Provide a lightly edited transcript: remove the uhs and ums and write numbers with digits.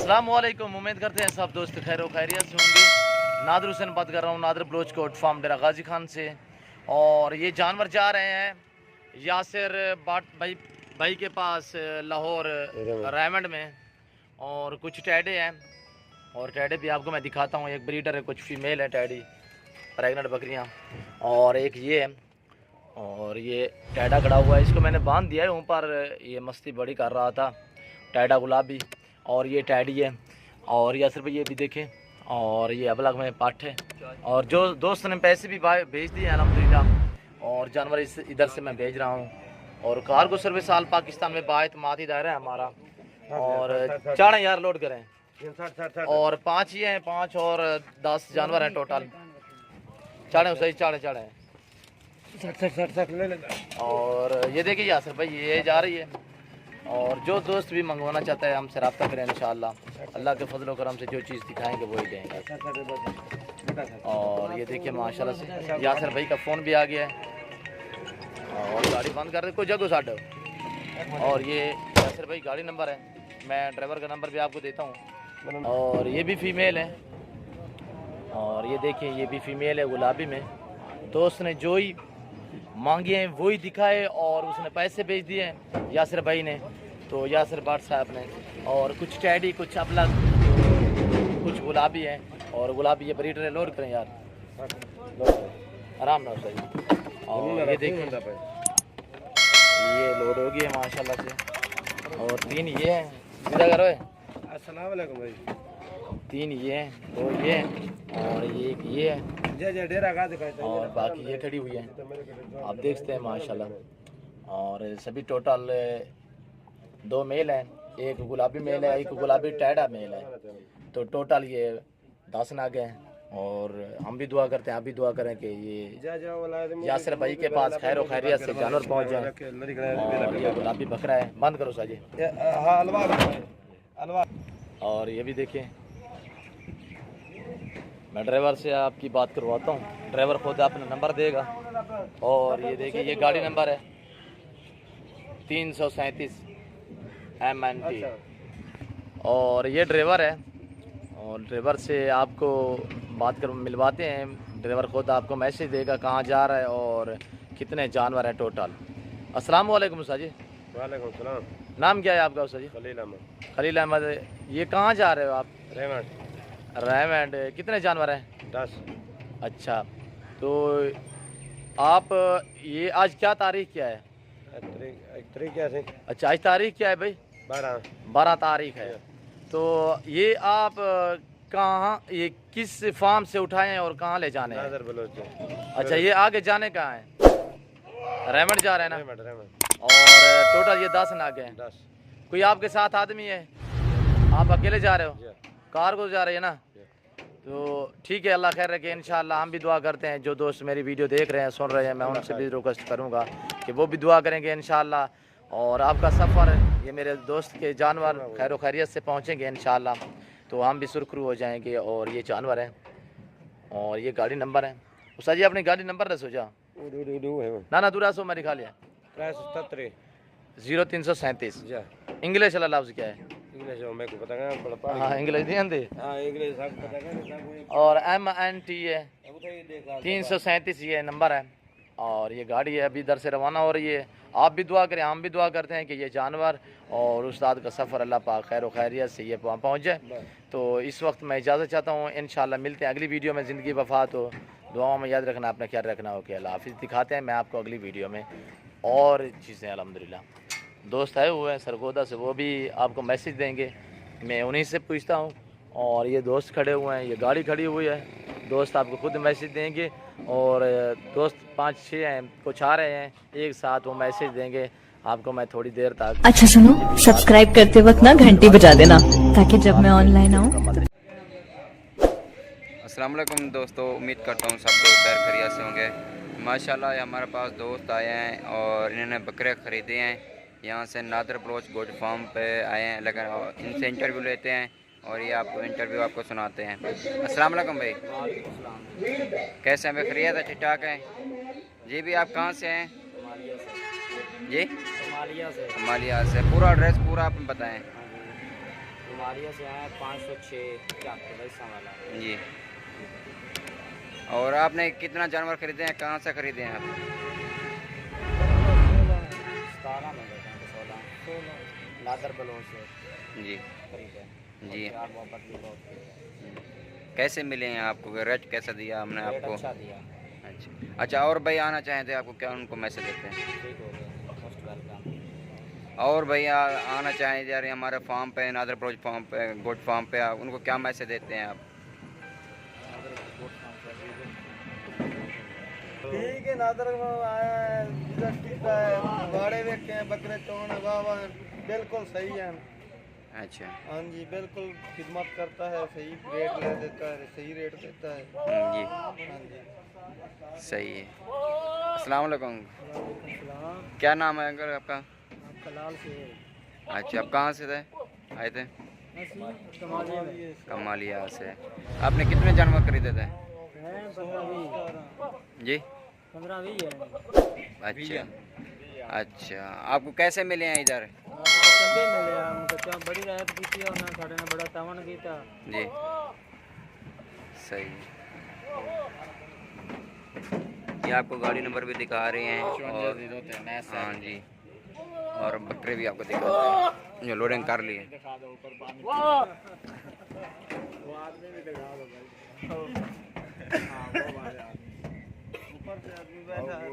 अस्सलाम वालेकुम। उम्मीद करते हैं सब दोस्त खैर खैरियत से होंगे। नादर हुसैन बात कर रहा हूँ, नादर बलोच कोट फार्म डेरा गाजी खान से। और ये जानवर जा रहे हैं यासिर बाट भाई के पास लाहौर रेमंड में। और कुछ टैडे हैं और टैडे भी आपको मैं दिखाता हूँ। एक ब्रीडर है, कुछ फीमेल है टैडी प्रेगनेंट बकरियाँ, और एक ये है। और ये टैडा खड़ा हुआ है, इसको मैंने बांध दिया है ऊपर, ये मस्ती बड़ी कर रहा था टैडा गुलाबी। और ये टैडी है और यासिर भाई ये भी देखें। और ये अबलग में पाठ है और जो दोस्त ने पैसे भी भेज दिए अल्हम्दुलिल्लाह। और जानवर इधर से मैं भेज रहा हूँ। और कार्गो सर्विस आल पाकिस्तान में बायतमादी दायरा है हमारा। और 4 यार लोड करें और 5 ये हैं, 5 और 10 जानवर हैं टोटल। 4 सही 4 हैं। और ये देखिए यासिर भाई ये जा रही है। और जो दोस्त भी मंगवाना चाहता है हमसे रब्ता करें, इंशाअल्लाह अल्लाह के फजल करम से जो चीज़ दिखाएंगे वही देंगे। और ये देखिए माशाल्लाह से यासिर भाई का फ़ोन भी आ गया है। और गाड़ी बंद कर दे कोई जगह साढ़े। और ये यासिर भाई गाड़ी नंबर है, मैं ड्राइवर का नंबर भी आपको देता हूँ। और ये भी फीमेल है। और ये देखिए ये भी फीमेल है गुलाबी में। दोस्त ने जो ही मांगे हैं वही दिखाए और उसने पैसे भेज दिए हैं यासिर भाई ने, तो यासिर बाट साहब ने। और कुछ टैडी, कुछ अबलग, कुछ गुलाबी है। और गुलाबी ये ब्रीडर है। लोड करें यार, आराम ना सही। और ये देखिए ये लोड हो गई है माशाल्लाह से। और 3 ये हैं, सीधा करो। अस्सलाम वालेकुम भाई। 3 ये हैं, 2 ये हैं और ये है। और बाकी ये खड़ी हुई है, आप देखते हैं माशाल्लाह। और सभी टोटल 2 मेल हैं, एक गुलाबी मेल है, एक गुलाबी टैडा मेल है। तो टोटल ये 10 नाग हैं। और हम भी दुआ करते हैं, आप भी दुआ करें कि ये यासिर भाई के पास खैर और खैरियत से जानवर पहुंच जाए। और ये गुलाबी बकरा है, बंद करो साजी। और ये भी देखिए, मैं ड्राइवर से आपकी बात करवाता हूँ, ड्राइवर खुद अपना नंबर देगा। और ये देखिए ये गाड़ी नंबर है 337 MNT। और ये ड्राइवर है और ड्राइवर से आपको बात कर मिलवाते हैं। ड्राइवर खुद आपको मैसेज देगा कहाँ जा रहा है और कितने जानवर हैं टोटल। अस्सलाम वालेकुम उस्ताद जी। वालेकुम सलाम। नाम क्या है आपका उस्ताद जी? खलील अहमद। खलील अहमद। ये कहाँ जा रहे हो आप? रेमंड। कितने जानवर हैं? 10। अच्छा, तो आप ये आज क्या तारीख क्या है? तारीख क्या है? अच्छा आज तारीख क्या है भाई? 12 तारीख है। तो ये आप कहाँ, ये किस फार्म से उठाए हैं और कहाँ ले जाने हैं? नादर बलोच। अच्छा ये आगे जाने कहाँ है? रेमंड जा रहे हैं ना? रेमंड। और टोटल ये 10 नाग हैं। 10। कोई आपके साथ आदमी है? आप अकेले जा रहे हो? कार को जा रही है ना? तो ठीक है, अल्लाह खैर रखे इंशाअल्लाह। हम भी दुआ करते हैं, जो दोस्त मेरी वीडियो देख रहे हैं, सुन रहे हैं, मैं उनसे भी रिक्वेस्ट करूंगा कि वो भी दुआ करेंगे इंशाअल्लाह। और आपका सफ़र, ये मेरे दोस्त के जानवर खैर खैरियत से पहुंचेंगे इंशाअल्लाह, तो हम भी सुरखरू हो जाएंगे। और ये जानवर हैं और ये गाड़ी नंबर है। उस्ताद जी अपनी गाड़ी नंबर दसो जा ना दूरा सो मैं लिखा लिया 0337। इंग्लिश वाला लफ्ज़ क्या है? हाँ इंग्लिश नहीं आती। और MNT है 337 ये नंबर है। और ये गाड़ी है अभी इधर से रवाना हो रही है। आप भी दुआ करें, हम भी दुआ करते हैं कि ये जानवर और उस्ताद का सफ़र अल्लाह पाक खैर खैरियत से ये वहाँ पहुँच जाए। तो इस वक्त मैं इजाज़त चाहता हूँ, इंशाअल्लाह मिलते हैं अगली वीडियो में। ज़िंदगी वफ़ात हो, दुआओं में याद रखना, अपना ख्याल रखना हो कि अल्लाह हाफिज़। दिखाते हैं मैं आपको अगली वीडियो में और चीज़ें। अल्हम्दुलिल्लाह दोस्त आए हुए हैं सरगोदा से, वो भी आपको मैसेज देंगे, मैं उन्हीं से पूछता हूँ। और ये दोस्त खड़े हुए हैं, ये गाड़ी खड़ी हुई है, दोस्त आपको खुद मैसेज देंगे। और दोस्त 5-6 हैं, कुछ आ रहे हैं एक साथ, वो मैसेज देंगे आपको। मैं थोड़ी देर तक। अच्छा सुनो, सब्सक्राइब करते वक्त ना घंटी बजा देना ताकि जब मैं ऑनलाइन आऊँ। अस्सलाम वालेकुम दोस्तों, उम्मीद करता हूँ सब लोग खैर खैरियत से होंगे। माशाल्लाह हमारे पास दोस्त आए हैं और इन्होंने बकरे ख़रीदे हैं। यहाँ से नादर बलोच गोट फार्म पे आए हैं, लेकिन इनसे इंटरव्यू लेते हैं और ये आपको इंटरव्यू आपको सुनाते हैं। अस्सलाम वालेकुम भाई, कैसे हैं? खैरियत है? ठीक ठाक है जी। भी आप कहाँ से हैं जी? सोमालिया से। सोमालिया से। पूरा एड्रेस पूरा आप बताएं। कमालिया से आए 506 वैसा वाला। जी। और आपने कितना जानवर खरीदे हैं, कहाँ से खरीदे हैं आप? 17 में गए थे, 16 नादर बलोच से जी खरीदे। जी। प्यार मोहब्बत भी बहुत की। कैसे मिले हैं आपको, रेट कैसा दिया हमने रेट आपको? अच्छा दिया। अच्छा, और भाई आना चाहें थे आपको, क्या उनको मैसेज देते हैं? ठीक हो गया, मोस्ट वेलकम। और भाई आना चाहें यार हमारे फार्म पे, नादर ब्रोच फार्म पे, गोट फार्म पे, आप उनको क्या मैसेज देते हैं आप? ठीक है, नादर आया है, वाड़े वेखे हैं, बकरे चौन वाह वाह बिल्कुल सही है। अच्छा। हाँ जी, बिल्कुल खिदमत करता है, सही रेट ले देता है, सही रेट देता है। जी हाँ जी। सही है। अस्सलाम वालेकुम। सलाम। क्या नाम है अंकल आपका? कलाल से अच्छा, आप कहाँ से थे, आए थे? कमालिया से। आपने कितने जानवर खरीदे थे? 15-20 जी। 15-20 है। अच्छा अच्छा, आपको कैसे मिले हैं इधर? चंगे मिले, हम बड़ी राहत की थी, उन्होंने साढ़े ने बड़ा तावन किया। जी सही। ये आपको गाड़ी नंबर भी दिखा रहे हैं और हाँ जी, और बकरे भी आपको दिखा रहे हैं जो लोडिंग कर लिए। ऊपर से आदमी बैठा है।